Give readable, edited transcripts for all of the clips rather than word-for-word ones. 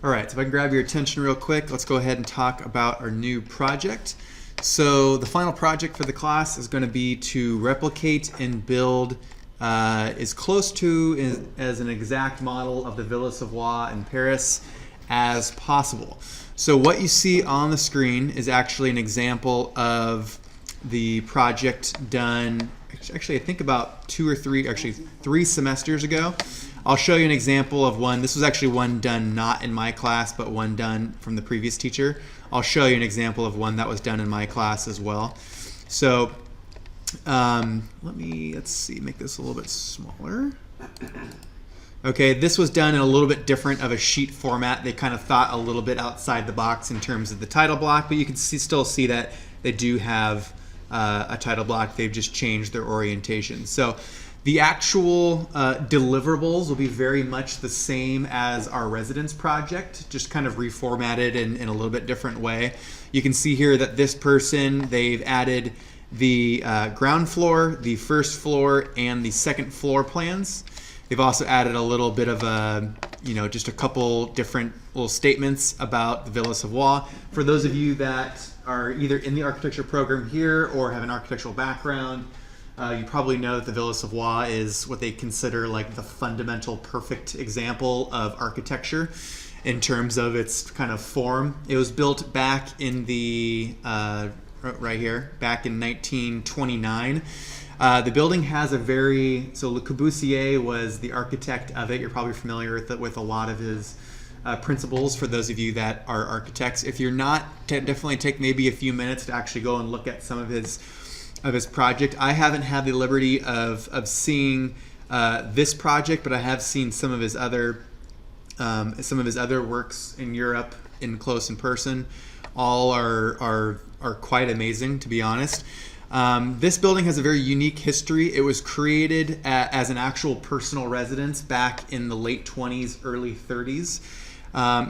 All right, so if I can grab your attention real quick, let's go ahead and talk about our new project. So the final project for the class is going to be to replicate and build as close to as an exact model of the Villa Savoye in Paris as possible. So what you see on the screen is actually an example of the project done, actually I think about three semesters ago. I'll show you an example of one. This was actually one done not in my class, but one done from the previous teacher. I'll show you an example of one that was done in my class as well. So let's see, make this a little bit smaller. Okay, this was done in a little bit different of a sheet format. They kind of thought a little bit outside the box in terms of the title block, but you can still see that they do have a title block. They've just changed their orientation. So the actual deliverables will be very much the same as our residence project, just kind of reformatted in a little bit different way. You can see here that this person, they've added the ground floor, the first floor, and the second floor plans. They've also added a little bit of just a couple different little statements about the Villa Savoye. For those of you that are either in the architecture program here or have an architectural background, you probably know that the Villa Savoye is what they consider like the fundamental perfect example of architecture in terms of its kind of form. It was built back in the, right here, back in 1929. The building has so Le Corbusier was the architect of it. You're probably familiar with a lot of his principles for those of you that are architects. If you're not, definitely take maybe a few minutes to actually go and look at some of his project. I haven't had the liberty of seeing this project, but I have seen some of his other works in Europe in close in person. All are quite amazing, to be honest. This building has a very unique history. It was created as an actual personal residence back in the late 20s, early 30s.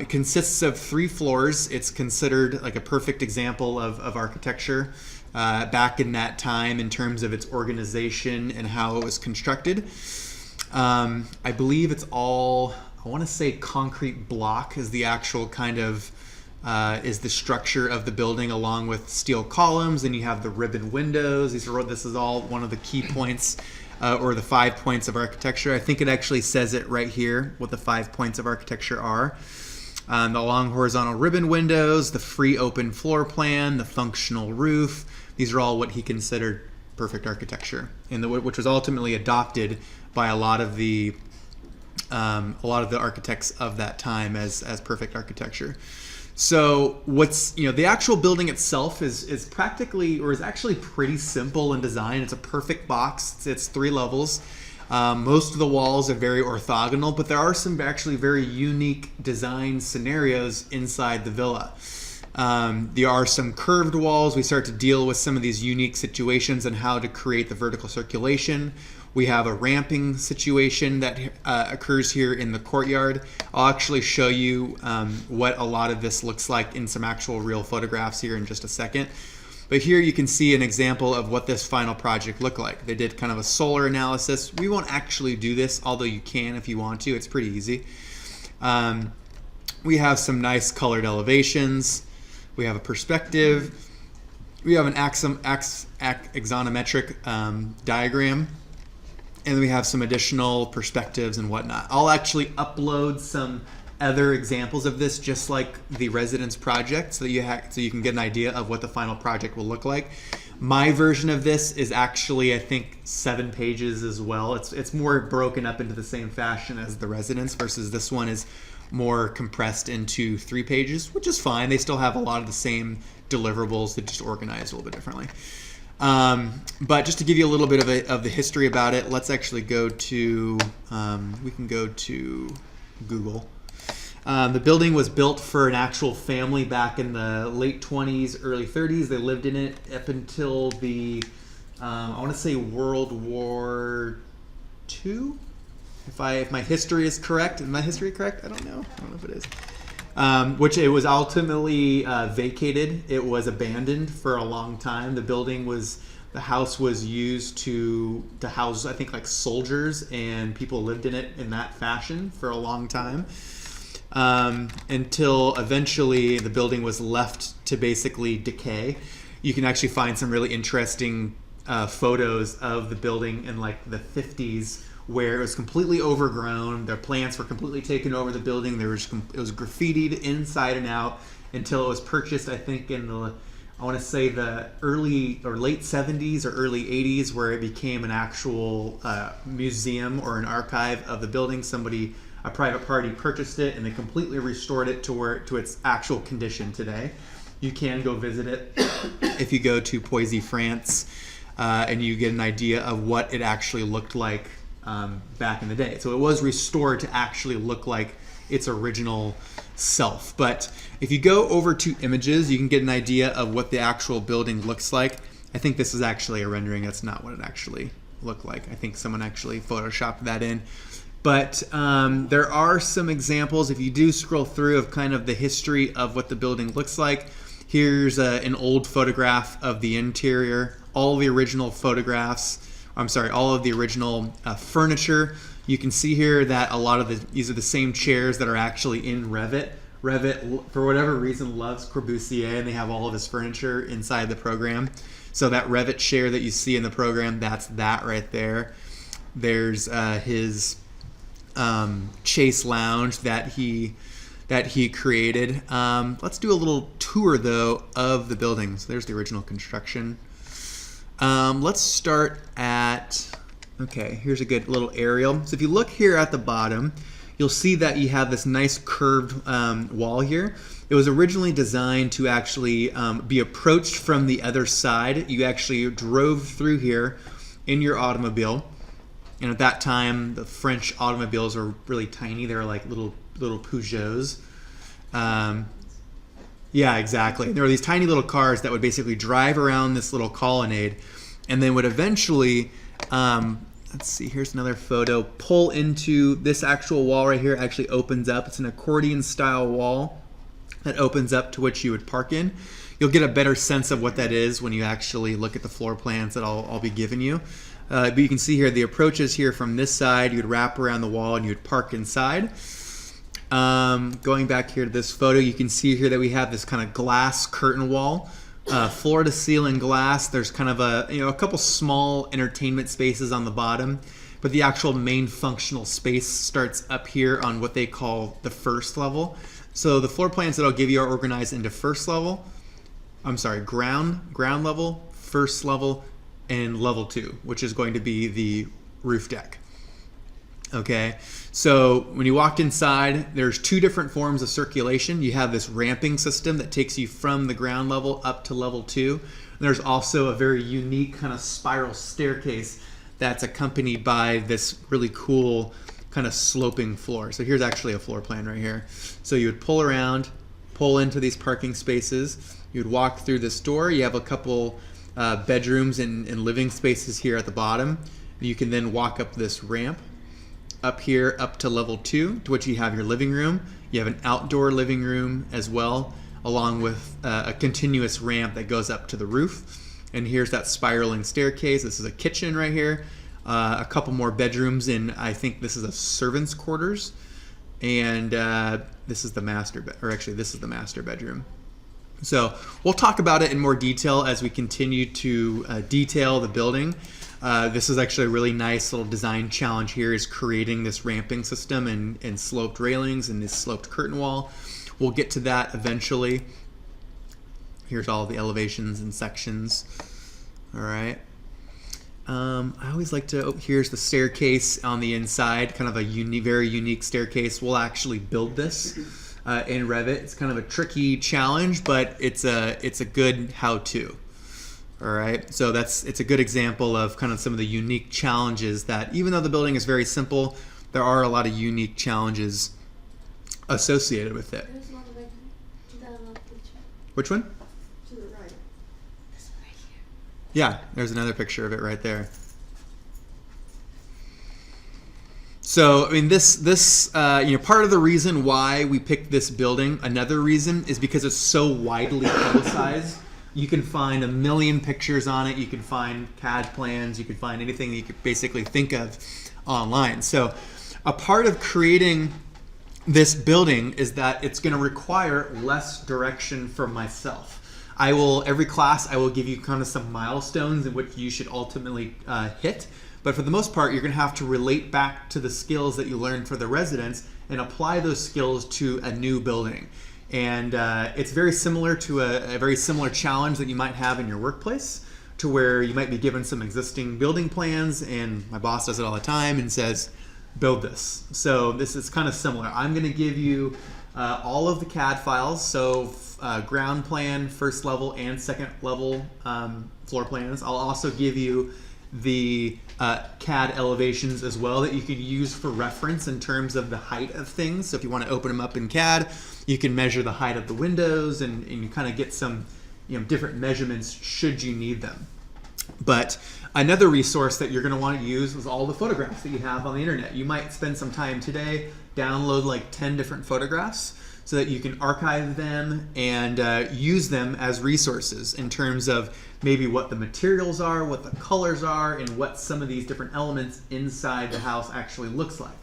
It consists of 3 floors. It's considered like a perfect example of architecture back in that time in terms of its organization and how it was constructed. I believe it's all, I want to say concrete block is the actual kind of is the structure of the building, along with steel columns. And you have the ribbon windows. This is all one of the key points or the 5 points of architecture. I think it actually says it right here what the 5 points of architecture are. The long horizontal ribbon windows, the free open floor plan, the functional roof. These are all what he considered perfect architecture, and which was ultimately adopted by a lot of the architects of that time as perfect architecture. So the actual building itself is practically, or is actually pretty simple in design. It's a perfect box. It's 3 levels. Most of the walls are very orthogonal, but there are some actually very unique design scenarios inside the villa. There are some curved walls. We start to deal with some of these unique situations and how to create the vertical circulation. We have a ramping situation that occurs here in the courtyard. I'll actually show you what a lot of this looks like in some actual real photographs here in just a second. But here you can see an example of what this final project looked like. They did kind of a solar analysis. We won't actually do this, although you can if you want to. It's pretty easy. We have some nice colored elevations. We have a perspective. We have an axonometric diagram. And we have some additional perspectives and whatnot. I'll actually upload some other examples of this, just like the residence project, so that you can get an idea of what the final project will look like. My version of this is actually, I think, 7 pages as well. It's more broken up into the same fashion as the residence, versus this one is more compressed into 3 pages, which is fine. They still have a lot of the same deliverables, that just organized a little bit differently. But just to give you a little bit of the history about it, let's actually go to, we can go to Google. The building was built for an actual family back in the late 20s, early 30s. They lived in it up until the, I want to say World War II. If my history is correct. Is my history correct? I don't know if it is. Which it was ultimately vacated. It was abandoned for a long time. The house was used to house, I think, like soldiers, and people lived in it in that fashion for a long time. until eventually the building was left to basically decay. You can actually find some really interesting photos of the building in like the 50s where it was completely overgrown. Their plants were completely taken over the building. It was graffitied inside and out until it was purchased, I think, in I want to say the early or late 70s or early 80s, where it became an actual museum or an archive of the building. A private party purchased it and they completely restored it to its actual condition today. You can go visit it if you go to Poissy, France, and you get an idea of what it actually looked like back in the day. So it was restored to actually look like its original self. But if you go over to images, you can get an idea of what the actual building looks like. I think this is actually a rendering. That's not what it actually looked like. I think someone actually photoshopped that in. But there are some examples, if you do scroll through, of kind of the history of what the building looks like. Here's an old photograph of the interior. All the original all of the original furniture. You can see here that a lot of these are the same chairs that are actually in Revit. Revit, for whatever reason, loves Corbusier, and they have all of his furniture inside the program. So that Revit chair that you see in the program, that's that right there. There's his Chase Lounge that he created. Let's do a little tour though of the building. So there's the original construction. Let's start at, okay, here's a good little aerial. So if you look here at the bottom, you'll see that you have this nice curved wall here. It was originally designed to actually be approached from the other side. You actually drove through here in your automobile. And at that time, the French automobiles were really tiny. They were like little Peugeots. Yeah, exactly. There were these tiny little cars that would basically drive around this little colonnade and then would eventually, let's see, here's another photo, pull into this actual wall right here. Actually opens up. It's an accordion style wall that opens up to which you would park in. You'll get a better sense of what that is when you actually look at the floor plans that I'll be giving you. But you can see here the approaches here from this side. You'd wrap around the wall and you'd park inside. Going back here to this photo, you can see here that we have this kind of glass curtain wall, floor to ceiling glass. There's kind of a couple small entertainment spaces on the bottom, but the actual main functional space starts up here on what they call the first level. So the floor plans that I'll give you are organized into ground level, first level, and level 2, which is going to be the roof deck. Okay, so when you walked inside, there's 2 different forms of circulation. You have this ramping system that takes you from the ground level up to level 2. And there's also a very unique kind of spiral staircase that's accompanied by this really cool kind of sloping floor. So here's actually a floor plan right here. So you would pull around, pull into these parking spaces. You'd walk through this door. You have a couple bedrooms and living spaces here at the bottom. You can then walk up this ramp up here up to level 2, to which you have your living room. You have an outdoor living room as well, along with a continuous ramp that goes up to the roof. And here's that spiraling staircase. This is a kitchen right here. A couple more bedrooms, and I think this is a servant's quarters. And this is the master bedroom. So we'll talk about it in more detail as we continue to detail the building. This is actually a really nice little design challenge here, is creating this ramping system and sloped railings and this sloped curtain wall. We'll get to that eventually. Here's all the elevations and sections. All right. I always like to, here's the staircase on the inside, kind of a very unique staircase. We'll actually build this in Revit. It's kind of a tricky challenge, but it's a good how-to. All right, so it's a good example of kind of some of the unique challenges that, even though the building is very simple, there are a lot of unique challenges associated with it. There's one right to that picture. Which one? To the right. This one right here. Yeah, there's another picture of it right there. So, I mean, this part of the reason why we picked this building, another reason, is because it's so widely publicized. You can find a million pictures on it. You can find CAD plans. You can find anything that you could basically think of online. So a part of creating this building is that it's going to require less direction from myself. Every class, I will give you kind of some milestones in which you should ultimately hit. But for the most part, you're going to have to relate back to the skills that you learned for the residents and apply those skills to a new building. And it's very similar to a very similar challenge that you might have in your workplace, to where you might be given some existing building plans, and my boss does it all the time and says, build this. So this is kind of similar. I'm going to give you all of the CAD files, so ground plan, first level and second level floor plans. I'll also give you the CAD elevations as well that you could use for reference in terms of the height of things. So if you want to open them up in CAD, you can measure the height of the windows and you kind of get some different measurements should you need them. But another resource that you're going to want to use is all the photographs that you have on the internet. You might spend some time today, download like 10 different photographs so that you can archive them and use them as resources in terms of maybe what the materials are, what the colors are, and what some of these different elements inside the house actually looks like.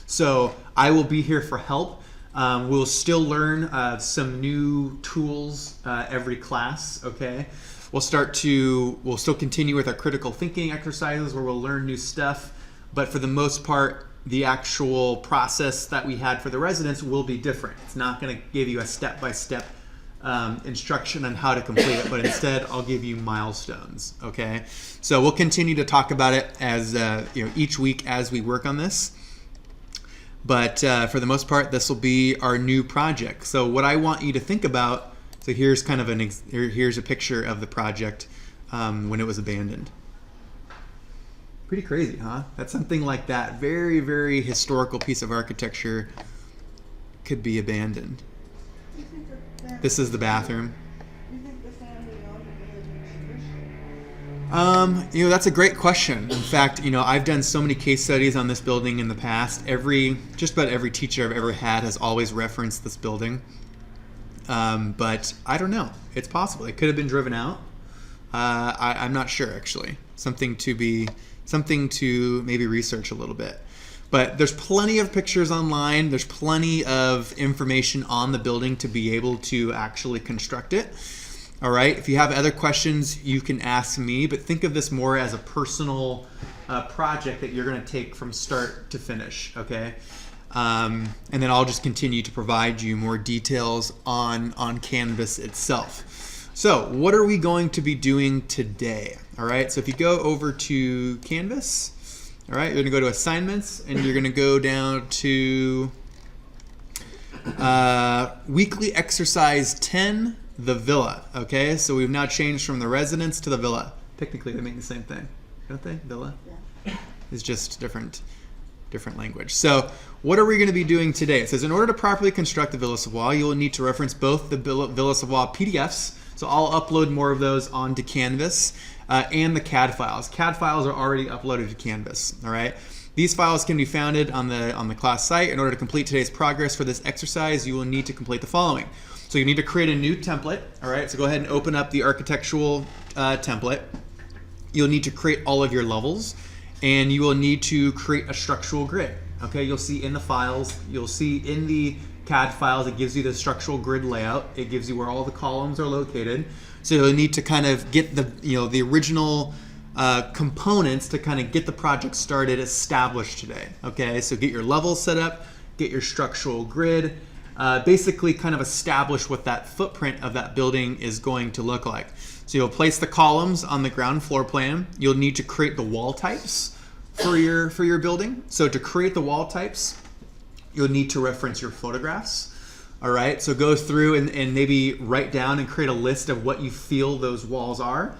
So I will be here for help. We'll still learn some new tools every class, okay? We'll still continue with our critical thinking exercises where we'll learn new stuff, but for the most part, the actual process that we had for the residents will be different. It's not going to give you a step-by-step instruction on how to complete it, but instead I'll give you milestones, okay? So we'll continue to talk about it as each week as we work on this. But for the most part, this will be our new project. So what I want you to think about, so here's kind of here's a picture of the project when it was abandoned. Pretty crazy, huh? That something like that, very, very historical piece of architecture could be abandoned. This is the bathroom. That's a great question. In fact, I've done so many case studies on this building in the past. Just about every teacher I've ever had has always referenced this building. But I don't know. It's possible. It could have been driven out. I'm not sure, actually. Something to maybe research a little bit. But there's plenty of pictures online. There's plenty of information on the building to be able to actually construct it. All right. If you have other questions, you can ask me, but think of this more as a personal project that you're going to take from start to finish. Okay. And then I'll just continue to provide you more details on Canvas itself. So what are we going to be doing today? All right. So if you go over to Canvas, all right, you're going to go to assignments and you're going to go down to weekly exercise 10. The villa, okay? So we've now changed from the residence to the villa. Technically, they mean the same thing, don't they? Villa? Yeah. It's just different language. So what are we going to be doing today? It says, in order to properly construct the Villa Savoye, you will need to reference both the Villa Savoye PDFs. So I'll upload more of those onto Canvas and the CAD files. CAD files are already uploaded to Canvas, all right? These files can be found on the class site. In order to complete today's progress for this exercise, you will need to complete the following. So you need to create a new template, all right? So go ahead and open up the architectural template. You'll need to create all of your levels, and you will need to create a structural grid, okay? You'll see in the files, you'll see in the CAD files, it gives you the structural grid layout. It gives you where all the columns are located. So you'll need to kind of get the original components to kind of get the project started, established today, okay? So get your levels set up, get your structural grid, basically kind of establish what that footprint of that building is going to look like. So you'll place the columns on the ground floor plan. You'll need to create the wall types for your building. So to create the wall types, you'll need to reference your photographs. All right, so go through and maybe write down and create a list of what you feel those walls are.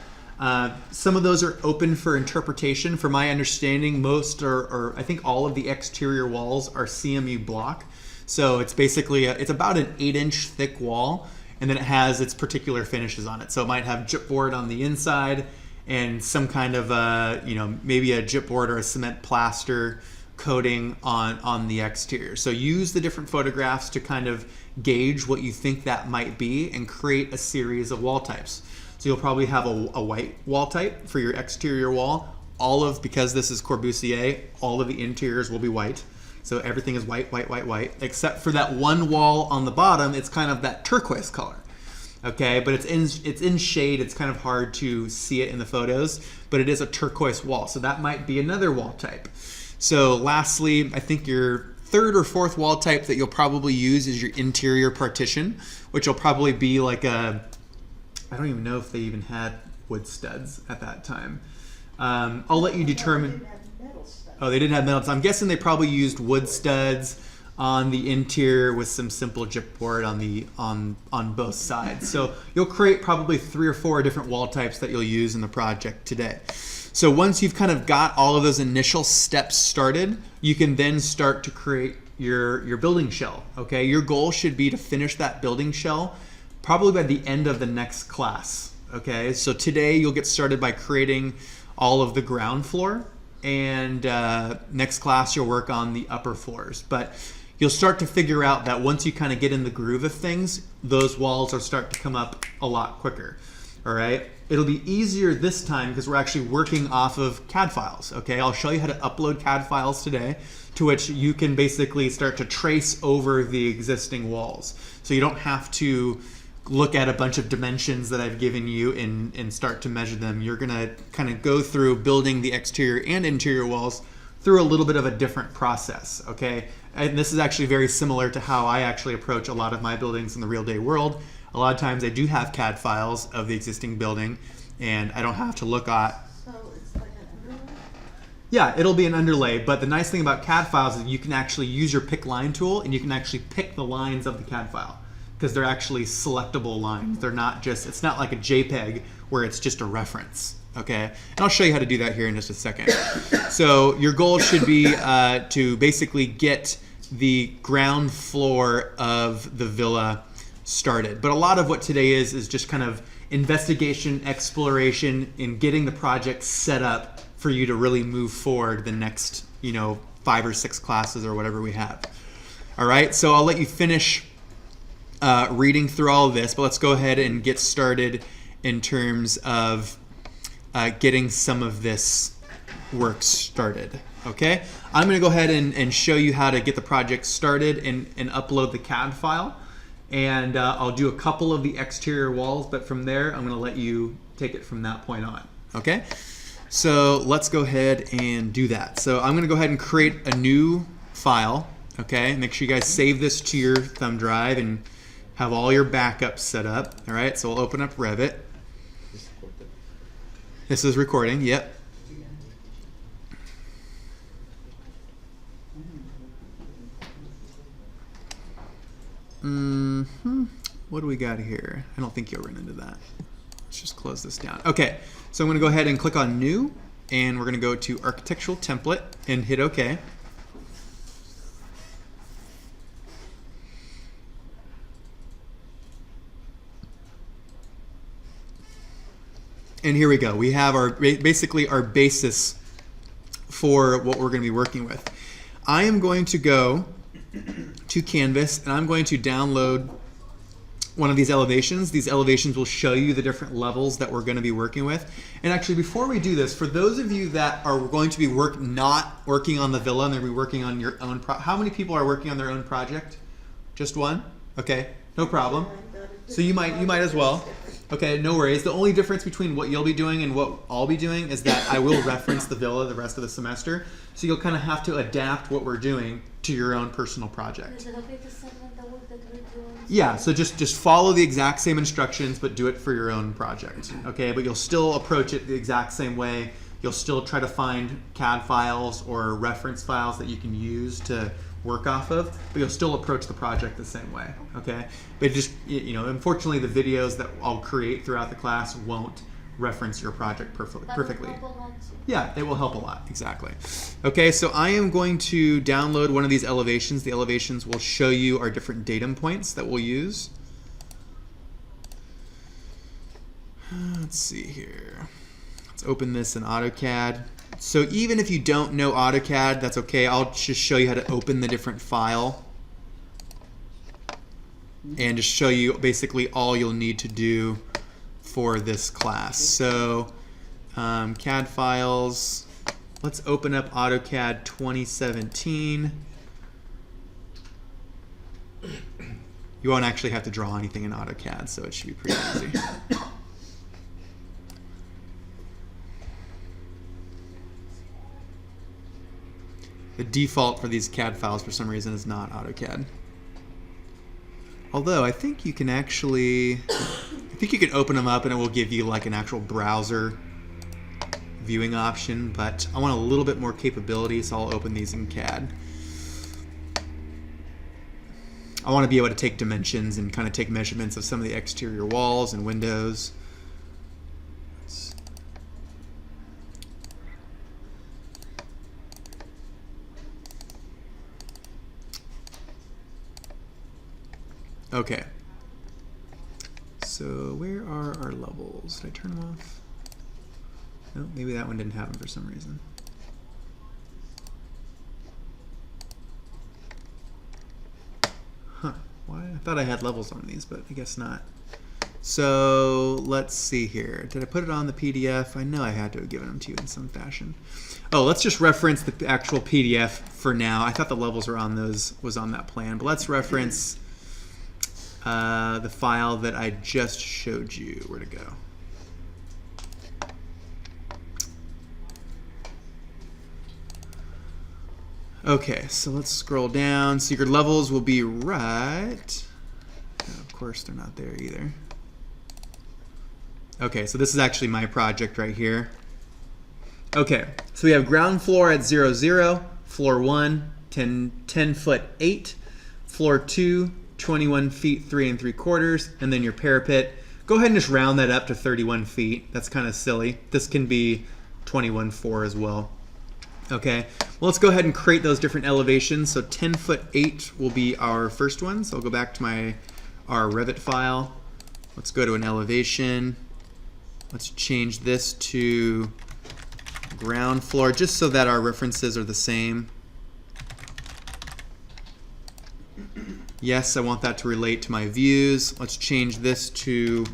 Some of those are open for interpretation. From my understanding, most or I think all of the exterior walls are CMU block. So it's basically it's about an 8-inch thick wall, and then it has its particular finishes on it. So it might have gypboard on the inside and some kind of maybe a gypboard or a cement plaster coating on the exterior. So use the different photographs to kind of gauge what you think that might be and create a series of wall types. So you'll probably have a white wall type for your exterior wall. Because this is Corbusier, all of the interiors will be white. So everything is white, white, white, white, except for that one wall on the bottom. It's kind of that turquoise color. Okay, but it's in shade. It's kind of hard to see it in the photos, but it is a turquoise wall. So that might be another wall type. So lastly, I think your third or fourth wall type that you'll probably use is your interior partition, which will probably be like a, I don't even know if they even had wood studs at that time. I'll let you determine. Oh, they didn't have metal studs. I'm guessing they probably used wood studs on the interior with some simple gypboard on both sides. So you'll create probably 3 or 4 different wall types that you'll use in the project today. So once you've kind of got all of those initial steps started, you can then start to create your building shell. Okay, your goal should be to finish that building shell probably by the end of the next class. Okay, so today you'll get started by creating all of the ground floor, and next class you'll work on the upper floors. But you'll start to figure out that once you kind of get in the groove of things, those walls will start to come up a lot quicker. All right, it'll be easier this time because we're actually working off of CAD files. Okay, I'll show you how to upload CAD files today, to which you can basically start to trace over the existing walls. So you don't have to look at a bunch of dimensions that I've given you and start to measure them. You're gonna kind of go through building the exterior and interior walls through a little bit of a different process, okay? And this is actually very similar to how I actually approach a lot of my buildings in the real day world. A lot of times I do have CAD files of the existing building, and I don't have to look at. So it's like an underlay? Yeah, it'll be an underlay, but the nice thing about CAD files is you can actually use your pick line tool and you can actually pick the lines of the CAD file, because they're actually selectable lines. They're not just, it's not like a JPEG where it's just a reference. Okay, and I'll show you how to do that here in just a second. So your goal should be to basically get the ground floor of the villa started. But a lot of what today is just kind of investigation, exploration, in getting the project set up for you to really move forward the next, 5 or 6 classes or whatever we have. All right, so I'll let you finish reading through all of this, but let's go ahead and get started in terms of getting some of this work started. Okay, I'm going to go ahead and show you how to get the project started and upload the CAD file, and I'll do a couple of the exterior walls, but from there I'm going to let you take it from that point on. Okay, so let's go ahead and do that. So I'm going to go ahead and create a new file. Okay, make sure you guys save this to your thumb drive and have all your backups set up. All right, so we'll open up Revit. This is recording, yep. What do we got here? I don't think you'll run into that. Let's just close this down. Okay, so I'm going to go ahead and click on New, and we're going to go to Architectural Template and hit OK. And here we go. We have our basically our basis for what we're going to be working with. I am going to go to Canvas and I'm going to download one of these elevations. These elevations will show you the different levels that we're going to be working with. And actually, before we do this, for those of you that are going to be not working on the villa and they'll be working on your own how many people are working on their own project? Just one? Okay, no problem. So you might as well. Okay, no worries. The only difference between what you'll be doing and what I'll be doing is that I will reference the villa the rest of the semester. So you'll kind of have to adapt what we're doing to your own personal project. Is it okay to send them the work that we're doing? Yeah, so just follow the exact same instructions, but do it for your own project. Okay, but you'll still approach it the exact same way. You'll still try to find CAD files or reference files that you can use to work off of, but you'll still approach the project the same way, okay? But just, unfortunately the videos that I'll create throughout the class won't reference your project perfectly. Yeah, it will help a lot, exactly. Okay, so I am going to download one of these elevations. The elevations will show you our different datum points that we'll use. Let's see here. Let's open this in AutoCAD. So even if you don't know AutoCAD, that's okay. I'll just show you how to open the different file and just show you basically all you'll need to do for this class. So CAD files, let's open up AutoCAD 2017. You won't actually have to draw anything in AutoCAD, so it should be pretty easy. The default for these CAD files for some reason is not AutoCAD. Although I think you can actually, I think you can open them up and it will give you like an actual browser viewing option, but I want a little bit more capability, so I'll open these in CAD. I want to be able to take dimensions and kind of take measurements of some of the exterior walls and windows. Okay. So where are our levels? Did I turn them off? No, maybe that one didn't have them for some reason. Huh. Why? I thought I had levels on these, but I guess not. So let's see here. Did I put it on the PDF? I know I had to have given them to you in some fashion. Oh, let's just reference the actual PDF for now. I thought the levels were on those, was on that plan, but let's reference the file that I just showed you. Where to go? Okay, so let's scroll down. So your levels will be right. And of course, they're not there either. Okay, so this is actually my project right here. Okay, so we have ground floor at 0, 0, floor 1, 10 foot 8, floor 2, 21 feet 3 3/4, and then your parapet. Go ahead and just round that up to 31 feet. That's kind of silly. This can be 21.4 as well. Okay, well, let's go ahead and create those different elevations. So 10 foot 8 will be our first one. So I'll go back to our Revit file. Let's go to an elevation. Let's change this to ground floor, just so that our references are the same. Yes, I want that to relate to my views. Let's change this to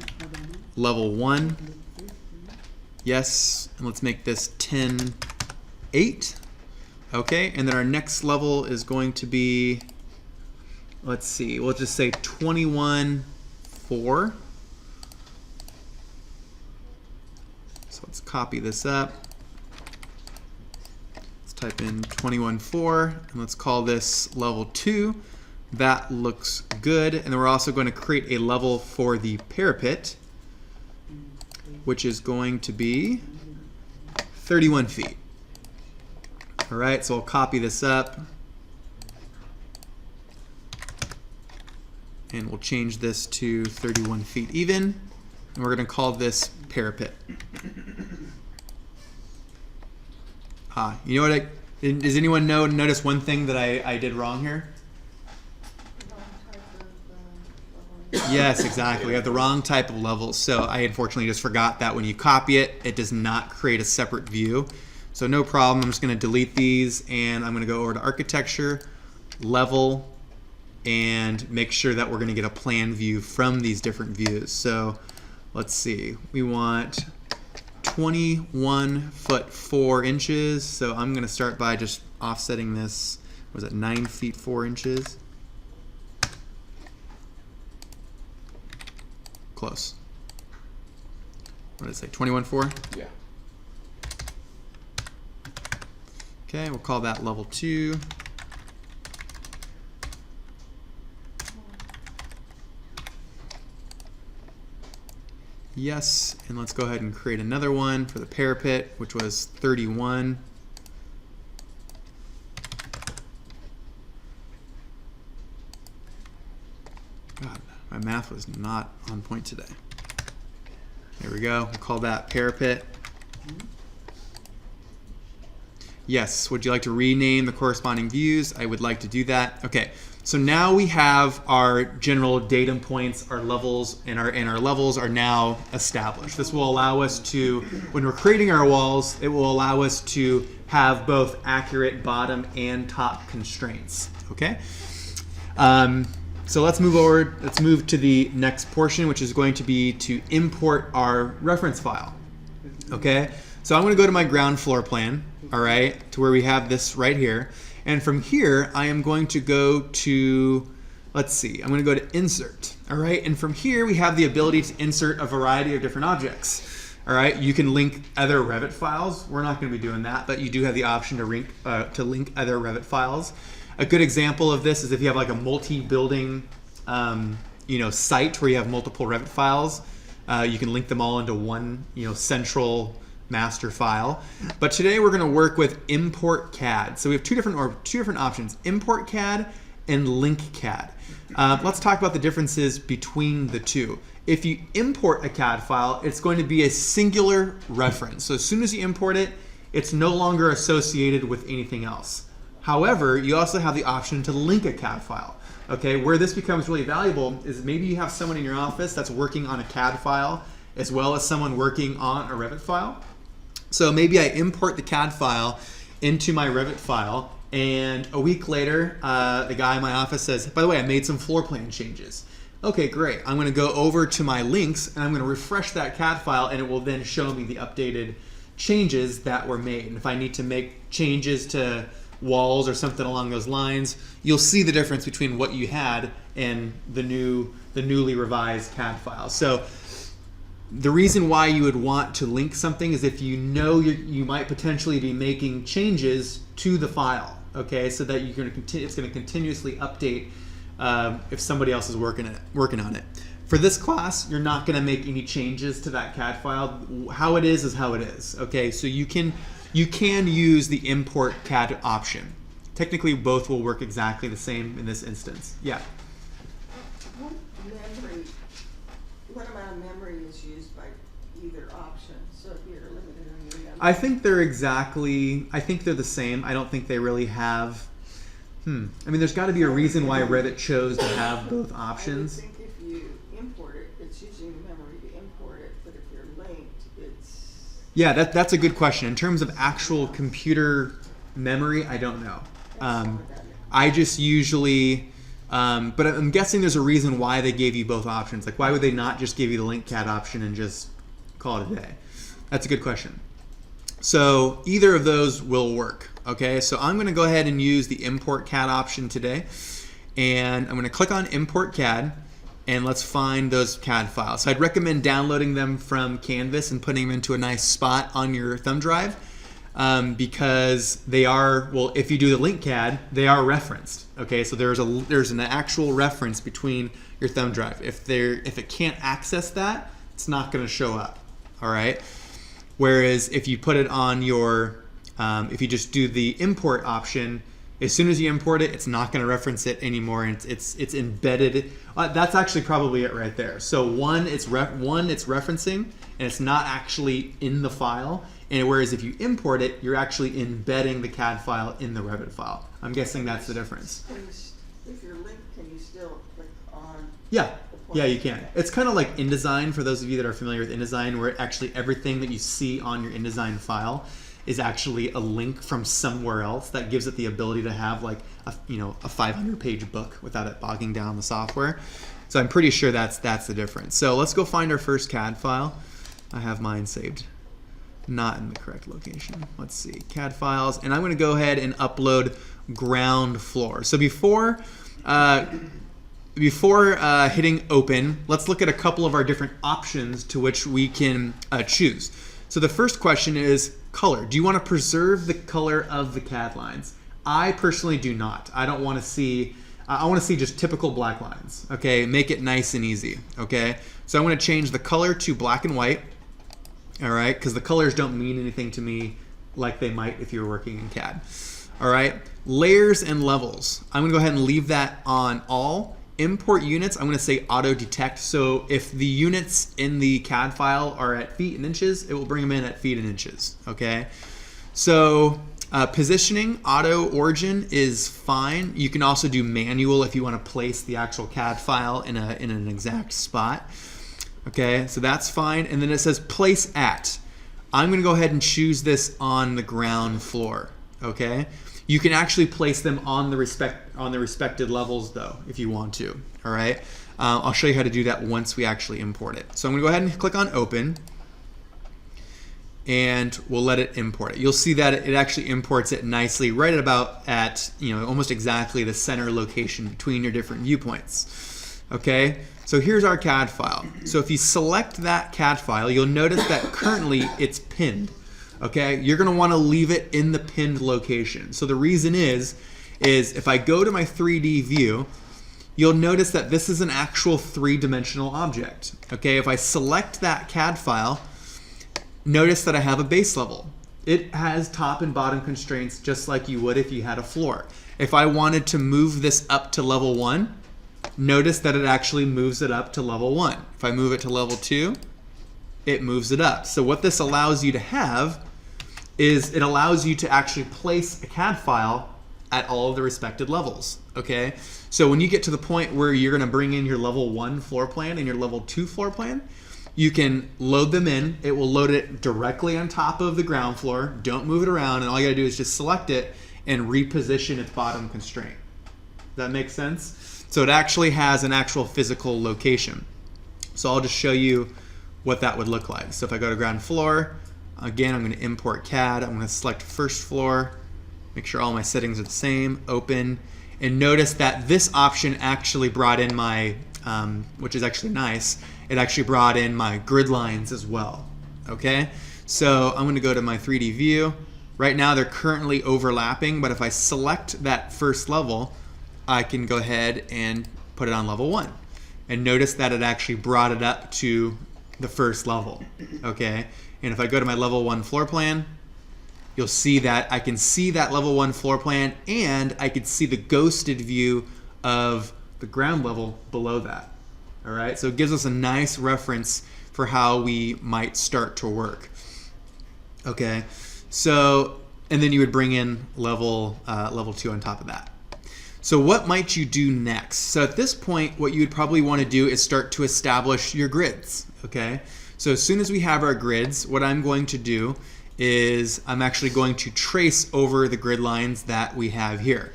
level 1. Yes, and let's make this 10.8. Okay, and then our next level is going to be, let's see, we'll just say 21.4. So let's copy this up. Let's type in 21.4, and let's call this level 2. That looks good. And then we're also going to create a level for the parapet, which is going to be 31 feet. All right, so I'll copy this up. And we'll change this to 31 feet even. And we're going to call this parapet. You know what? Does anyone notice one thing that I did wrong here? Yes, exactly. We have the wrong type of levels. So I unfortunately just forgot that when you copy it, it does not create a separate view. So no problem. I'm just going to delete these, and I'm going to go over to architecture, level, and make sure that we're going to get a plan view from these different views. So let's see. We want 21 foot 4 inches. So I'm going to start by just offsetting this. Was it 9 feet 4 inches? Close. What did it say? 21.4? Yeah. Okay, we'll call that level 2. Yes, and let's go ahead and create another one for the parapet, which was 31. God, my math was not on point today. There we go. We'll call that parapet. Yes, would you like to rename the corresponding views? I would like to do that. Okay, so now we have our general datum points, our levels, and our levels are now established. This will allow us to, when we're creating our walls, it will allow us to have both accurate bottom and top constraints. Okay? So let's move over. Let's move to the next portion, which is going to be to import our reference file. Okay? So I'm going to go to my ground floor plan, all right, to where we have this right here. And from here, I am going to go to let's see, I'm going to go to insert. All right, and from here we have the ability to insert a variety of different objects. All right, you can link other Revit files. We're not going to be doing that, but you do have the option to link other Revit files. A good example of this is if you have like a multi-building site where you have multiple Revit files, you can link them all into one central master file. But today we're going to work with import CAD. So we have two different options: import CAD and link CAD. Let's talk about the differences between the two. If you import a CAD file, it's going to be a singular reference. So as soon as you import it, it's no longer associated with anything else. However, you also have the option to link a CAD file. Okay, where this becomes really valuable is maybe you have someone in your office that's working on a CAD file as well as someone working on a Revit file. So maybe I import the CAD file into my Revit file, and a week later, the guy in my office says, by the way, I made some floor plan changes. Okay, great. I'm going to go over to my links and I'm going to refresh that CAD file, and it will then show me the updated changes that were made. And if I need to make changes to walls or something along those lines, you'll see the difference between what you had and the newly revised CAD file. So the reason why you would want to link something is if you know you might potentially be making changes to the file, okay, so that it's going to continuously update if somebody else is working on it. For this class, you're not going to make any changes to that CAD file. How it is how it is. Okay, so you can use the import CAD option. Technically, both will work exactly the same in this instance. Yeah. What amount of memory is used by either option? So if you're limited on your memory. I think they're the same. I don't think they really have. I mean, there's got to be a reason why Revit chose to have both options. I would think if you import it, it's using the memory to import it, but if you're linked, it's... Yeah, that's a good question. In terms of actual computer memory, I don't know. I just usually, but I'm guessing there's a reason why they gave you both options. Like, why would they not just give you the link CAD option and just call it a day? That's a good question. So either of those will work. Okay, so I'm going to go ahead and use the import CAD option today, and I'm going to click on import CAD, and let's find those CAD files. So I'd recommend downloading them from Canvas and putting them into a nice spot on your thumb drive, because they are, well, if you do the link CAD, they are referenced. Okay, so there's an actual reference between your thumb drive. If it can't access that, it's not going to show up. All right. Whereas if you put it on your if you just do the import option, as soon as you import it, it's not going to reference it anymore, and it's embedded. That's actually probably it right there. So it's referencing, and it's not actually in the file. And whereas if you import it, you're actually embedding the CAD file in the Revit file. I'm guessing that's the difference. If you're linked, can you still click on? Yeah. Yeah, you can. It's kind of like InDesign, for those of you that are familiar with InDesign, where actually everything that you see on your InDesign file is actually a link from somewhere else that gives it the ability to have like a 500-page book without it bogging down the software. So I'm pretty sure that's the difference. So let's go find our first CAD file. I have mine saved not in the correct location. Let's see, CAD files, and I'm going to go ahead and upload ground floor. So before hitting open, let's look at a couple of our different options to which we can choose. So the first question is color. Do you want to preserve the color of the CAD lines? I personally do not. I don't want to see, I want to see just typical black lines. Okay, make it nice and easy. Okay, so I'm going to change the color to black and white. All right, because the colors don't mean anything to me like they might if you were working in CAD. All right, layers and levels. I'm going to go ahead and leave that on all. Import units, I'm going to say auto detect. So if the units in the CAD file are at feet and inches, it will bring them in at feet and inches. Okay. So positioning, auto origin is fine. You can also do manual if you want to place the actual CAD file in an exact spot. Okay, so that's fine. And then it says place at. I'm going to go ahead and choose this on the ground floor. Okay. You can actually place them on the respected levels though, if you want to. All right. I'll show you how to do that once we actually import it. So I'm going to go ahead and click on open. and we'll let it import it. You'll see that it actually imports it nicely right at almost exactly the center location between your different viewpoints. Okay, so here's our CAD file. So if you select that CAD file, you'll notice that currently it's pinned. Okay, you're going to want to leave it in the pinned location. So the reason is if I go to my 3D view, you'll notice that this is an actual three-dimensional object. Okay, if I select that CAD file, notice that I have a base level. It has top and bottom constraints just like you would if you had a floor. If I wanted to move this up to level 1, notice that it actually moves it up to level 1. If I move it to level 2, it moves it up. So what this allows you to have is it allows you to actually place a CAD file at all of the respected levels. Okay, so when you get to the point where you're going to bring in your level 1 floor plan and your level 2 floor plan, you can load them in. It will load it directly on top of the ground floor. Don't move it around, and all you got to do is just select it and reposition its bottom constraint. Does that make sense? So it actually has an actual physical location. So I'll just show you what that would look like. So if I go to ground floor, again, I'm going to import CAD. I'm going to select first floor, make sure all my settings are the same, open, and notice that this option actually brought in my, which is actually nice, it actually brought in my grid lines as well. Okay, so I'm going to go to my 3D view. Right now they're currently overlapping, but if I select that first level, I can go ahead and put it on level 1. And notice that it actually brought it up to the first level. Okay, and if I go to my level 1 floor plan, you'll see that I can see that level 1 floor plan, and I can see the ghosted view of the ground level below that. All right, so it gives us a nice reference for how we might start to work. Okay, so, and then you would bring in level 2 on top of that. So what might you do next? So at this point, what you would probably want to do is start to establish your grids. Okay, so as soon as we have our grids, what I'm going to do is I'm actually going to trace over the grid lines that we have here.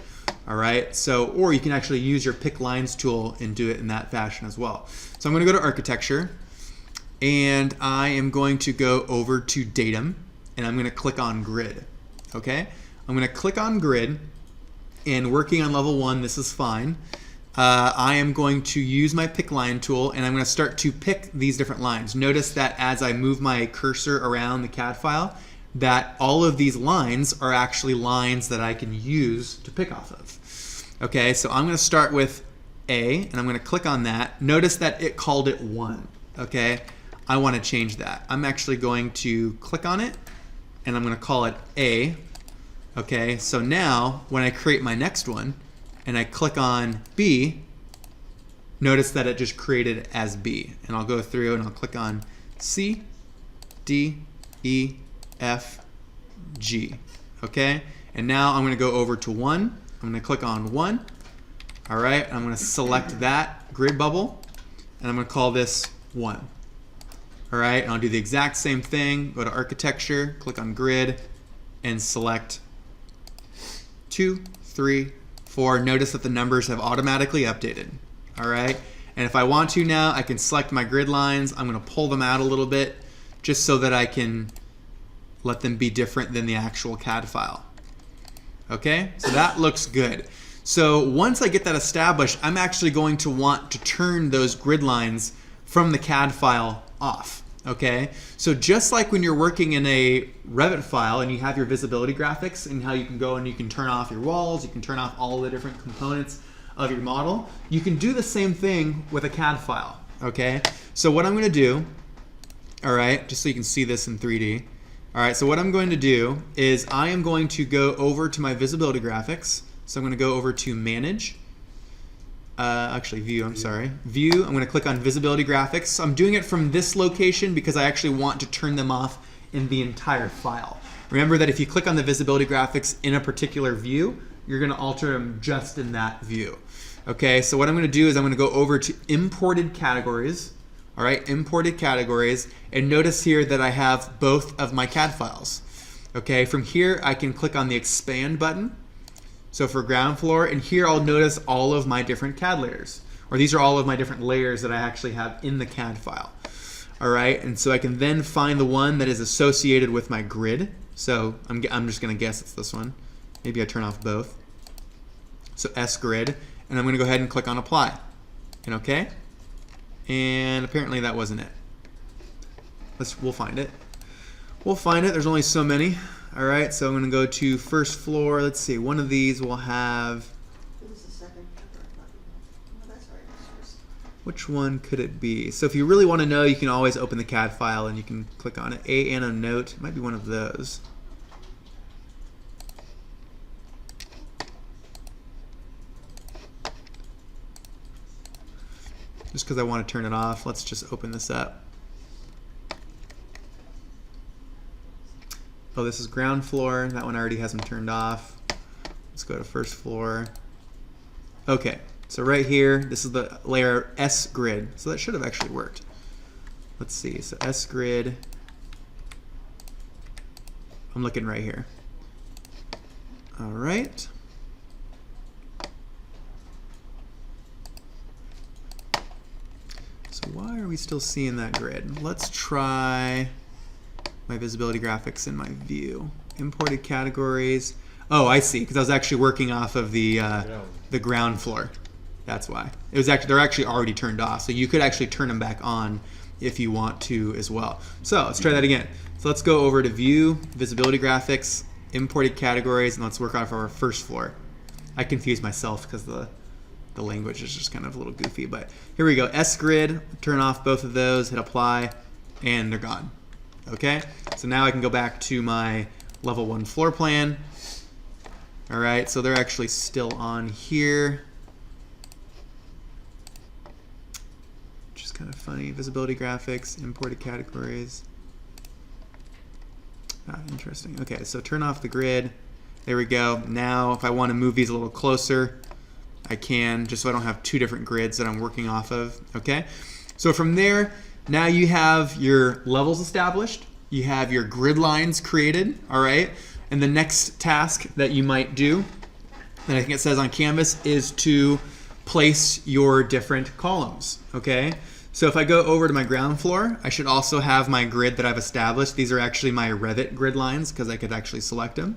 All right, so, or you can actually use your pick lines tool and do it in that fashion as well. So I'm going to go to architecture, and I am going to go over to datum, and I'm going to click on grid. Okay, I'm going to click on grid, and working on level 1, this is fine. I am going to use my pick line tool, and I'm going to start to pick these different lines. Notice that as I move my cursor around the CAD file, that all of these lines are actually lines that I can use to pick off of. Okay, so I'm going to start with A, and I'm going to click on that. Notice that it called it 1. Okay, I want to change that. I'm actually going to click on it, and I'm going to call it A. Okay, so now when I create my next one, and I click on B, notice that it just created it as B. And I'll go through and I'll click on C, D, E, F, G. Okay, and now I'm going to go over to 1. I'm going to click on 1. All right, I'm going to select that grid bubble, and I'm going to call this 1. All right, and I'll do the exact same thing. Go to architecture, click on grid, and select 2, 3, 4. Notice that the numbers have automatically updated. All right, and if I want to now, I can select my grid lines. I'm going to pull them out a little bit just so that I can let them be different than the actual CAD file. Okay, so that looks good. So once I get that established, I'm actually going to want to turn those grid lines from the CAD file off. Okay, so just like when you're working in a Revit file and you have your visibility graphics and how you can go and you can turn off your walls, you can turn off all the different components of your model, you can do the same thing with a CAD file. Okay, so what I'm going to do, all right, just so you can see this in 3D. All right, so what I'm going to do is I am going to go over to my visibility graphics. So I'm going to go over to manage, actually view, I'm sorry. View, I'm going to click on visibility graphics. So I'm doing it from this location because I actually want to turn them off in the entire file. Remember that if you click on the visibility graphics in a particular view, you're going to alter them just in that view. Okay, so what I'm going to do is I'm going to go over to imported categories. All right, imported categories, and notice here that I have both of my CAD files. Okay, from here I can click on the expand button. So for ground floor, and here I'll notice all of my different CAD layers, or these are all of my different layers that I actually have in the CAD file. All right, and so I can then find the one that is associated with my grid. So I'm just going to guess it's this one. Maybe I turn off both. So S grid, and I'm going to go ahead and click on apply. And OK. And apparently that wasn't it. We'll find it. We'll find it. There's only so many. All right, so I'm going to go to first floor. Let's see. One of these will have. It was the second cover. No, that's right. It's yours. Which one could it be? So if you really want to know, you can always open the CAD file and you can click on it. A and a note. It might be one of those. Just because I want to turn it off, let's just open this up. Oh, this is ground floor. That one already has them turned off. Let's go to first floor. Okay, so right here, this is the layer S grid. So that should have actually worked. Let's see, so S grid. I'm looking right here. All right. So why are we still seeing that grid? Let's try my visibility graphics in my view. Imported categories. Oh, I see, because I was actually working off of the ground floor. That's why. It was actually, they're actually already turned off, so you could actually turn them back on if you want to as well. So let's try that again. So let's go over to view, visibility graphics, imported categories, and let's work off our first floor. I confused myself because the language is just kind of a little goofy, but here we go. S grid, turn off both of those, hit apply, and they're gone. Okay, so now I can go back to my level 1 floor plan. All right, so they're actually still on here, which is kind of funny. Visibility graphics, imported categories. Ah, interesting. Okay, so turn off the grid. There we go. Now, if I want to move these a little closer, I can, just so I don't have two different grids that I'm working off of. Okay, so from there, now you have your levels established, you have your grid lines created, all right? And the next task that you might do, that I think it says on Canvas, is to place your different columns, okay? So if I go over to my ground floor, I should also have my grid that I've established. These are actually my Revit grid lines because I could actually select them.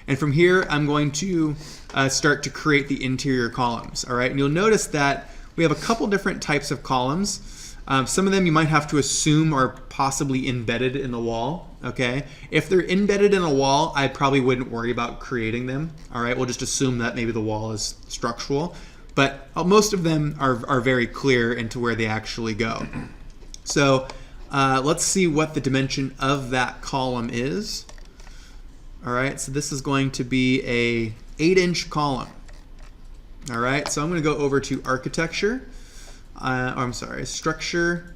And from here, I'm going to start to create the interior columns, all right? And you'll notice that we have a couple different types of columns. Some of them you might have to assume are possibly embedded in the wall, okay? If they're embedded in a wall, I probably wouldn't worry about creating them, all right? We'll just assume that maybe the wall is structural. But most of them are very clear into where they actually go. So let's see what the dimension of that column is. All right, so this is going to be a 8-inch column. All right, so I'm going to go over to architecture. Structure.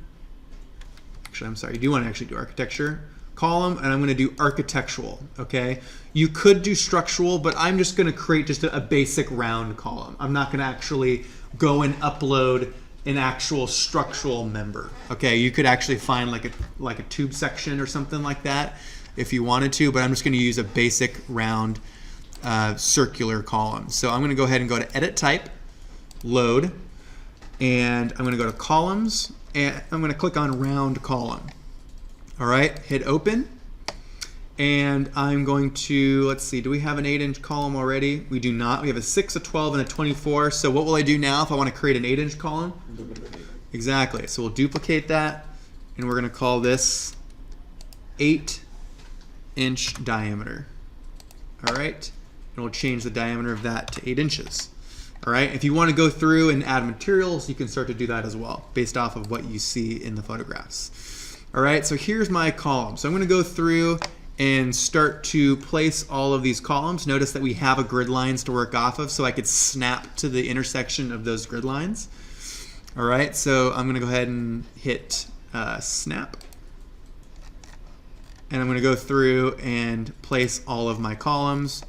Actually, I'm sorry. You do want to actually do architecture column, and I'm going to do architectural. Okay. You could do structural, but I'm just going to create just a basic round column. I'm not going to actually go and upload an actual structural member. Okay. You could actually find like a tube section or something like that if you wanted to, but I'm just going to use a basic round circular column. So I'm going to go ahead and go to Edit Type, Load. And I'm going to go to columns, and I'm going to click on round column. All right, hit open. And I'm going to, let's see, do we have an 8-inch column already? We do not. We have a 6, a 12, and a 24. So what will I do now if I want to create an 8-inch column? Exactly. So we'll duplicate that, and we're going to call this 8-inch diameter. All right, and we'll change the diameter of that to 8 inches. All right, if you want to go through and add materials, you can start to do that as well, based off of what you see in the photographs. All right, so here's my column. So I'm going to go through and start to place all of these columns. Notice that we have a grid lines to work off of, so I could snap to the intersection of those grid lines. All right, so I'm going to go ahead and hit snap. And I'm going to go through and place all of my columns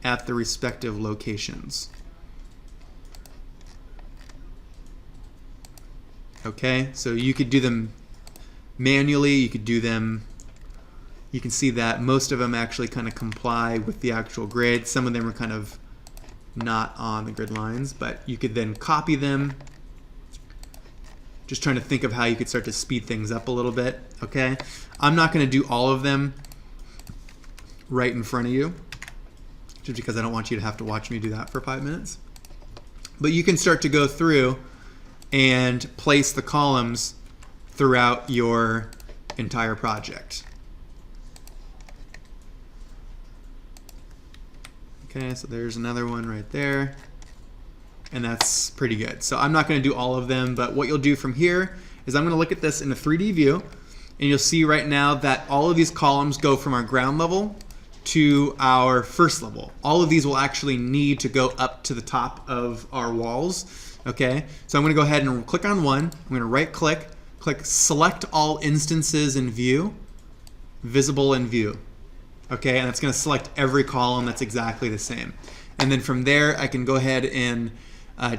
at the respective locations. Okay, so you could do them manually, you could do them, you can see that most of them actually kind of comply with the actual grid. Some of them are kind of not on the grid lines, but you could then copy them, Just trying to think of how you could start to speed things up a little bit, okay? I'm not going to do all of them right in front of you, just because I don't want you to have to watch me do that for 5 minutes. But you can start to go through and place the columns throughout your entire project. Okay, so there's another one right there. And that's pretty good. So I'm not going to do all of them, but what you'll do from here is I'm going to look at this in a 3D view, and you'll see right now that all of these columns go from our ground level to our first level. All of these will actually need to go up to the top of our walls. Okay, so I'm going to go ahead and click on one. I'm going to right click, click select all instances in view, visible in view. Okay, and it's going to select every column that's exactly the same. And then from there, I can go ahead and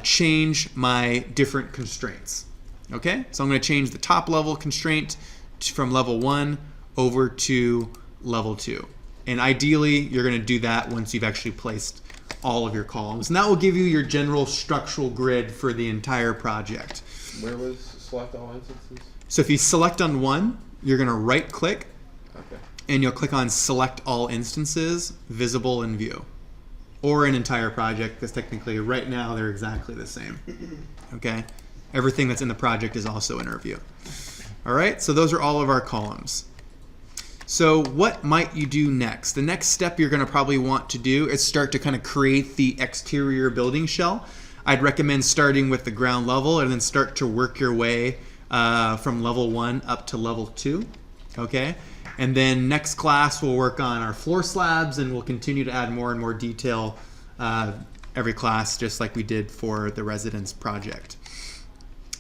change my different constraints. Okay, so I'm going to change the top level constraint from level 1 over to level 2. And ideally, you're going to do that once you've actually placed all of your columns. And that will give you your general structural grid for the entire project. Where was select all instances? So if you select on one, you're going to right click, Okay. and you'll click on select all instances, visible in view. Or an entire project, because technically right now they're exactly the same. Okay? Everything that's in the project is also in our view. All right, so those are all of our columns. So what might you do next? The next step you're going to probably want to do is start to kind of create the exterior building shell. I'd recommend starting with the ground level and then start to work your way from level 1 up to level 2. Okay? And then next class we'll work on our floor slabs, and we'll continue to add more and more detail every class, just like we did for the residence project.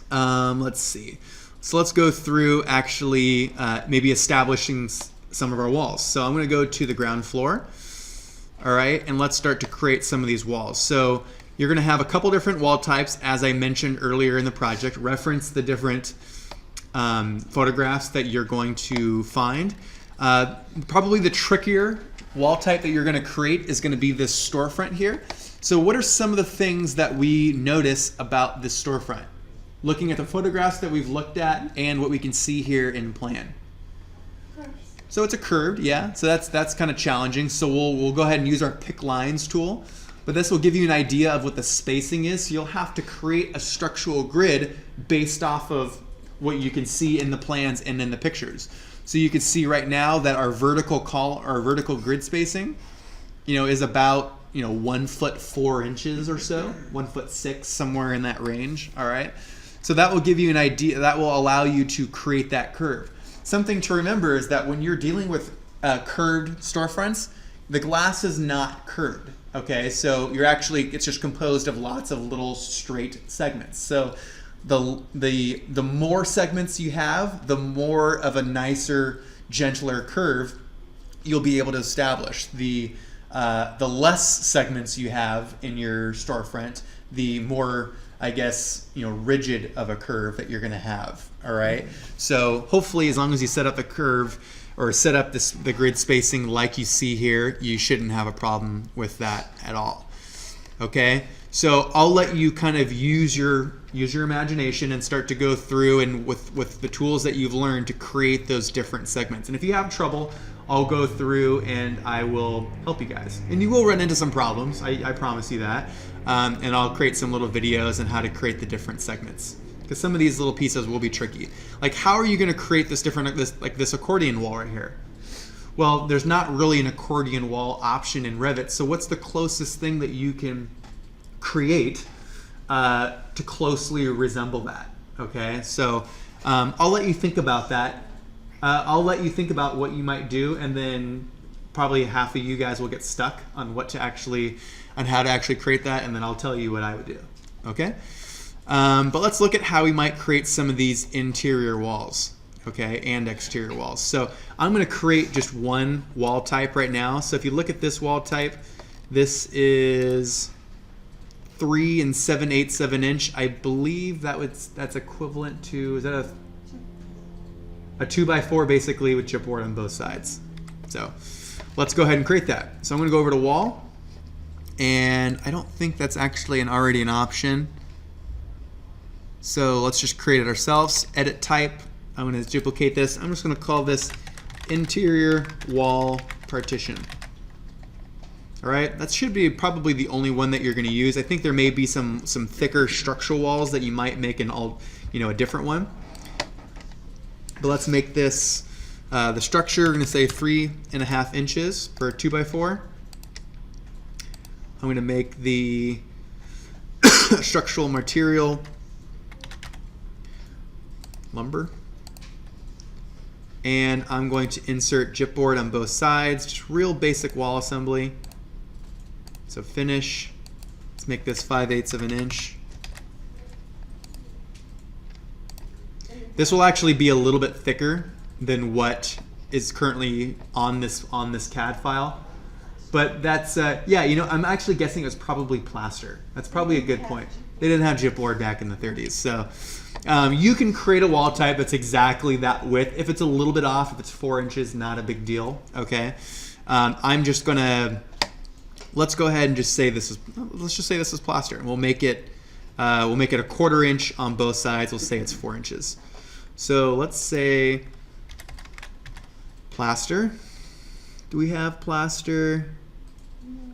Let's see. So let's go through actually maybe establishing some of our walls. So I'm going to go to the ground floor. All right, and let's start to create some of these walls. So you're going to have a couple different wall types, as I mentioned earlier in the project. Reference the different photographs that you're going to find. Probably the trickier wall type that you're going to create is going to be this storefront here. So what are some of the things that we notice about this storefront? Looking at the photographs that we've looked at and what we can see here in plan. So it's a curved, yeah. So that's kind of challenging. So we'll go ahead and use our pick lines tool. But this will give you an idea of what the spacing is. So you'll have to create a structural grid based off of what you can see in the plans and in the pictures. So you can see right now that our vertical grid spacing, is about 1 foot 4 inches or so, 1 foot 6, somewhere in that range. All right. So that will give you an idea. That will allow you to create that curve. Something to remember is that when you're dealing with curved storefronts, the glass is not curved. Okay, so it's just composed of lots of little straight segments. So the more segments you have, the more of a nicer, gentler curve you'll be able to establish. The less segments you have in your storefront, the more, rigid of a curve that you're going to have. All right. So hopefully, as long as you set up the curve or set up the grid spacing like you see here, you shouldn't have a problem with that at all. Okay. So I'll let you kind of use your imagination and start to go through and with the tools that you've learned to create those different segments. And if you have trouble, I'll go through and I will help you guys. And you will run into some problems, I promise you that. And I'll create some little videos on how to create the different segments. Because some of these little pieces will be tricky. Like, how are you going to create this accordion wall right here? Well, there's not really an accordion wall option in Revit. So what's the closest thing that you can create to closely resemble that? Okay, so I'll let you think about that. I'll let you think about what you might do, and then probably half of you guys will get stuck on how to actually create that, and then I'll tell you what I would do. Okay, but let's look at how we might create some of these interior walls, okay, and exterior walls. So I'm going to create just one wall type right now. So if you look at this wall type, this is 3 7/8 of an inch. I believe that's equivalent to, is that a 2x4 basically with chipboard on both sides. So let's go ahead and create that. So I'm going to go over to wall, and I don't think that's actually already an option. So let's just create it ourselves. Edit type. I'm going to duplicate this. I'm just going to call this interior wall partition. All right, that should be probably the only one that you're going to use. I think there may be some thicker structural walls that you might make a different one. But let's make this the structure. We're going to say 3.5 inches for a 2x4. I'm going to make the structural material lumber. And I'm going to insert gypboard on both sides, just real basic wall assembly. So finish, let's make this 5/8 of an inch. This will actually be a little bit thicker than what is currently on this CAD file. But that's, yeah, I'm actually guessing it was probably plaster. That's probably a good point. They didn't have gypboard back in the 30s. So you can create a wall type that's exactly that width. If it's a little bit off, if it's 4 inches, not a big deal, okay? I'm just gonna, let's go ahead and just say let's just say this is plaster. And we'll make it a 1/4 inch on both sides. We'll say it's 4 inches. So let's say plaster. Do we have plaster?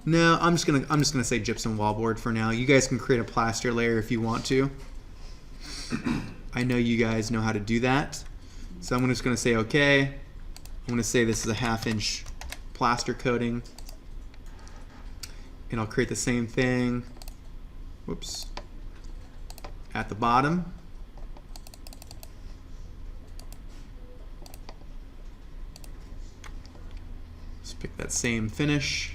No, I'm just gonna say gypsum wallboard for now. You guys can create a plaster layer if you want to. I know you guys know how to do that. So I'm just gonna say okay. I'm gonna say this is a 1/2 inch plaster coating. And I'll create the same thing. Whoops. At the bottom. Let's pick that same finish.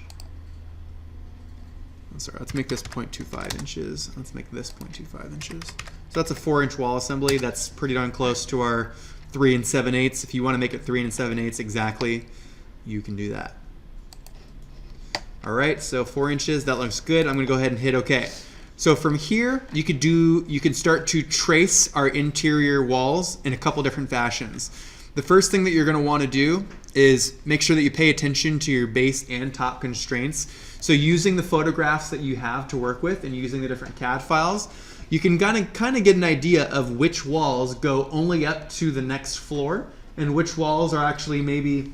Sorry, let's make this 0.25 inches. Let's make this 0.25 inches. So that's a 4-inch wall assembly. That's pretty darn close to our 3 7/8. If you want to make it 3 7/8 exactly, you can do that. All right, so 4 inches, that looks good. I'm gonna go ahead and hit okay. So from here, you can start to trace our interior walls in a couple different fashions. The first thing that you're gonna wanna do is make sure that you pay attention to your base and top constraints. So using the photographs that you have to work with and using the different CAD files, you can kind of get an idea of which walls go only up to the next floor and which walls are actually maybe,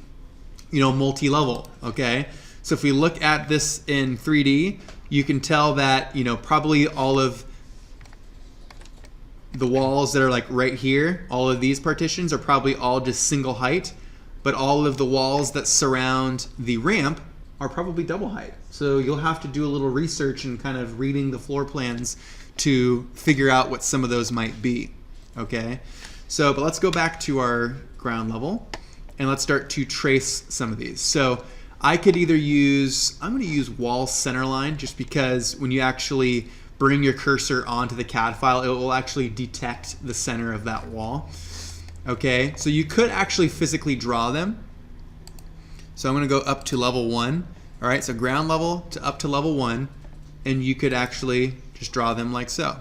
multi-level, okay? So if we look at this in 3D, you can tell that, probably all of the walls that are like right here, all of these partitions are probably all just single height, but all of the walls that surround the ramp are probably double height. So you'll have to do a little research and kind of reading the floor plans to figure out what some of those might be, okay? So, but let's go back to our ground level and let's start to trace some of these. So I could either I'm gonna use wall centerline just because when you actually bring your cursor onto the CAD file, it will actually detect the center of that wall. Okay, so you could actually physically draw them. So I'm gonna go up to level 1. All right, so ground level to up to level 1, and you could actually just draw them like so.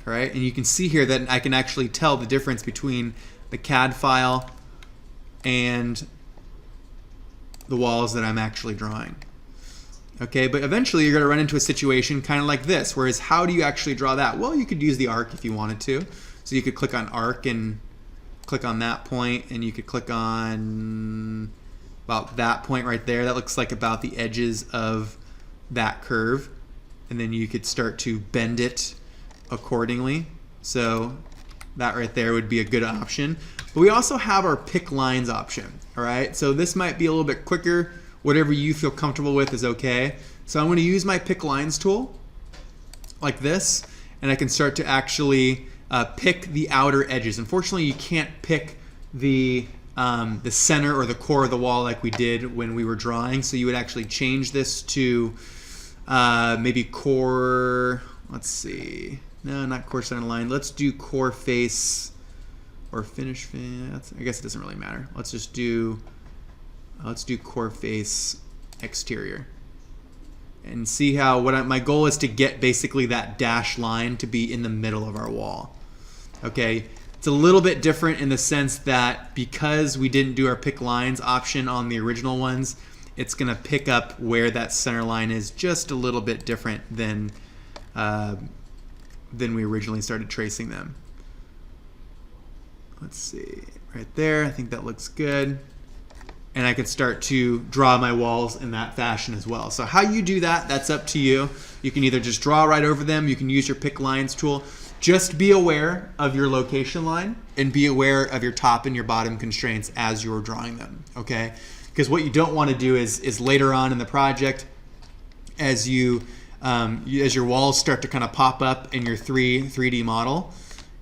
All right, and you can see here that I can actually tell the difference between the CAD file and the walls that I'm actually drawing. Okay, but eventually you're gonna run into a situation kind of like this, whereas how do you actually draw that? Well, you could use the arc if you wanted to. So you could click on arc and click on that point, and you could click on about that point right there. That looks like about the edges of that curve. And then you could start to bend it accordingly. So that right there would be a good option. But we also have our pick lines option, all right? So this might be a little bit quicker. Whatever you feel comfortable with is okay. So I'm gonna use my pick lines tool like this, and I can start to actually pick the outer edges. Unfortunately, you can't pick the center or the core of the wall like we did when we were drawing. So you would actually change this to maybe core, let's see. No, not core center line. Let's do core face or finish face. I guess it doesn't really matter. Let's just do, let's do core face exterior. And see how, my goal is to get basically that dashed line to be in the middle of our wall. Okay, it's a little bit different in the sense that because we didn't do our pick lines option on the original ones, it's gonna pick up where that center line is just a little bit different than than we originally started tracing them. Let's see, right there, I think that looks good. And I could start to draw my walls in that fashion as well. So how you do that, that's up to you. You can either just draw right over them, you can use your pick lines tool. Just be aware of your location line and be aware of your top and your bottom constraints as you're drawing them, okay? Because what you don't want to do is later on in the project, as your walls start to kind of pop up in your 3D model,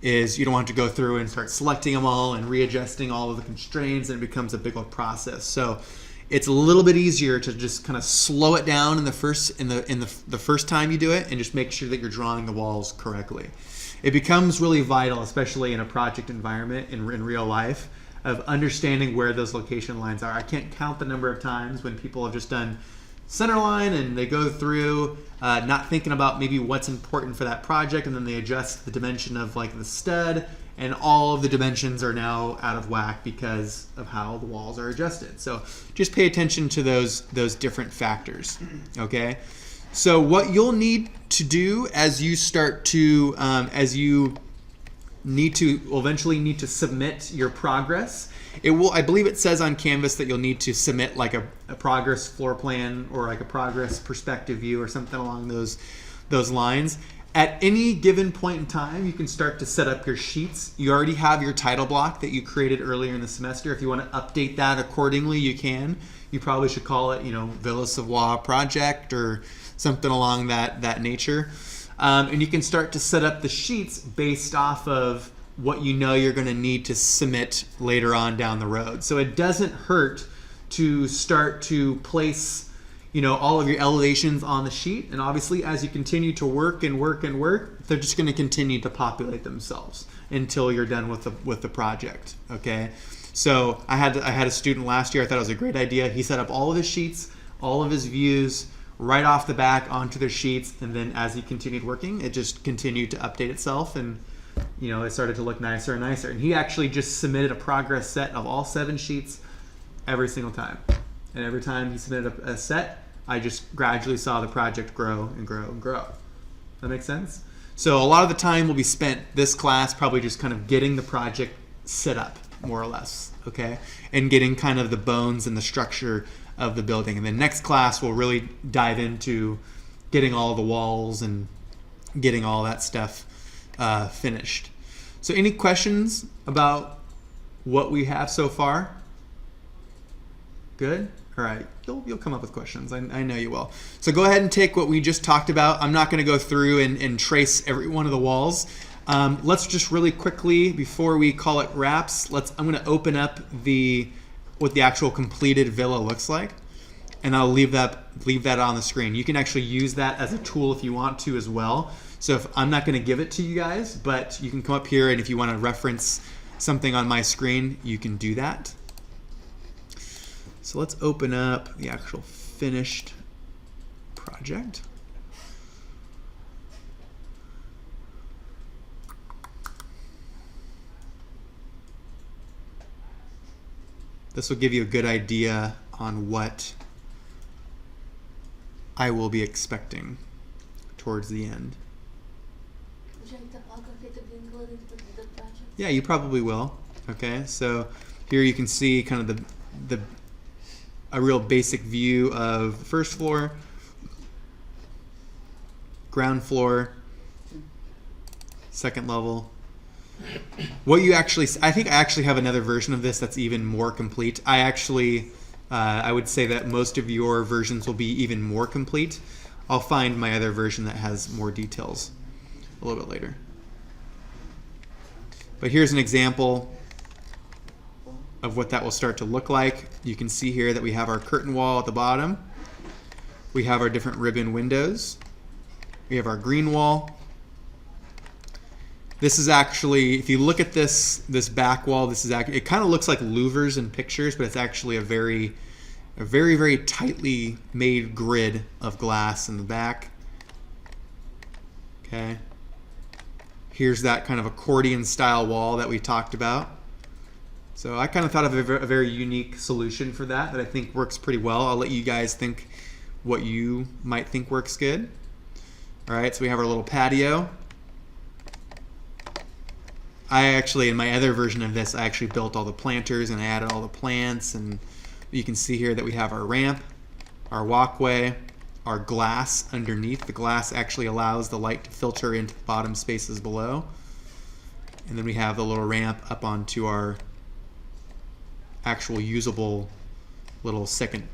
is you don't want to go through and start selecting them all and readjusting all of the constraints, and it becomes a big old process. So it's a little bit easier to just kind of slow it down in the first time you do it, and just make sure that you're drawing the walls correctly. It becomes really vital, especially in a project environment in real life, of understanding where those location lines are. I can't count the number of times when people have just done center line and they go through not thinking about maybe what's important for that project, and then they adjust the dimension of like the stud, and all of the dimensions are now out of whack because of how the walls are adjusted. So just pay attention to those different factors, okay? So what you'll need to do as you start to, eventually need to submit your progress, I believe it says on Canvas that you'll need to submit like a progress floor plan or like a progress perspective view or something along those lines. At any given point in time, you can start to set up your sheets. You already have your title block that you created earlier in the semester. If you want to update that accordingly, you can. You probably should call it, Villa Savoye project or something along that nature. And you can start to set up the sheets based off of what you're going to need to submit later on down the road. So it doesn't hurt to start to place, all of your elevations on the sheet. And obviously, as you continue to work, they're just going to continue to populate themselves until you're done with the project. Okay. So I had a student last year. I thought it was a great idea. He set up all of his sheets, all of his views right off the back onto their sheets, and then as he continued working, it just continued to update itself, and it started to look nicer and nicer. And he actually just submitted a progress set of all 7 sheets every single time. And every time he submitted a set, I just gradually saw the project grow and grow and grow. That makes sense? So a lot of the time will be spent this class probably just kind of getting the project set up, more or less, okay? And getting kind of the bones and the structure of the building. And the next class will really dive into getting all the walls and getting all that stuff finished. So any questions about what we have so far? Good? All right. You'll come up with questions. I know you will. So go ahead and take what we just talked about. I'm not going to go through and trace every one of the walls. Let's just really quickly, before we call it wraps, I'm going to open up what the actual completed villa looks like, and I'll leave that on the screen. You can actually use that as a tool if you want to as well. So if I'm not going to give it to you guys, but you can come up here, and if you want to reference something on my screen, you can do that. So let's open up the actual finished project. This will give you a good idea on what I will be expecting towards the end. Would you like the topography to be included with the project? Yeah, you probably will. Okay, so here you can see kind of a real basic view of the first floor, ground floor, second level. I think I actually have another version of this that's even more complete. I would say that most of your versions will be even more complete. I'll find my other version that has more details a little bit later. But here's an example of what that will start to look like. You can see here that we have our curtain wall at the bottom. We have our different ribbon windows. We have our green wall. This is actually, if you look at this back wall, it kind of looks like louvers in pictures, but it's actually a very, very tightly made grid of glass in the back. Okay. Here's that kind of accordion style wall that we talked about. So I kind of thought of a very unique solution for that I think works pretty well. I'll let you guys think what you might think works good. All right, so we have our little patio. I actually, in my other version of this, I actually built all the planters and I added all the plants, and you can see here that we have our ramp, our walkway, our glass underneath. The glass actually allows the light to filter into the bottom spaces below. And then we have the little ramp up onto our actual usable little second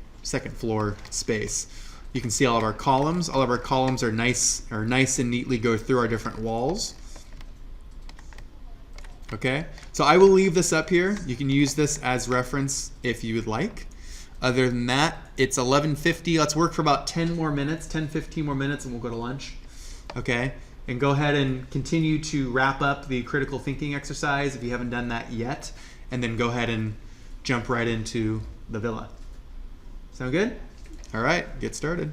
floor space. You can see all of our columns. All of our columns are nice and neatly go through our different walls. Okay, so I will leave this up here. You can use this as reference if you would like. Other than that, it's 11:50. Let's work for about 10 more minutes, 10, 15 more minutes, and we'll go to lunch. Okay, and go ahead and continue to wrap up the critical thinking exercise if you haven't done that yet, and then go ahead and jump right into the villa. Sound good? All right, get started.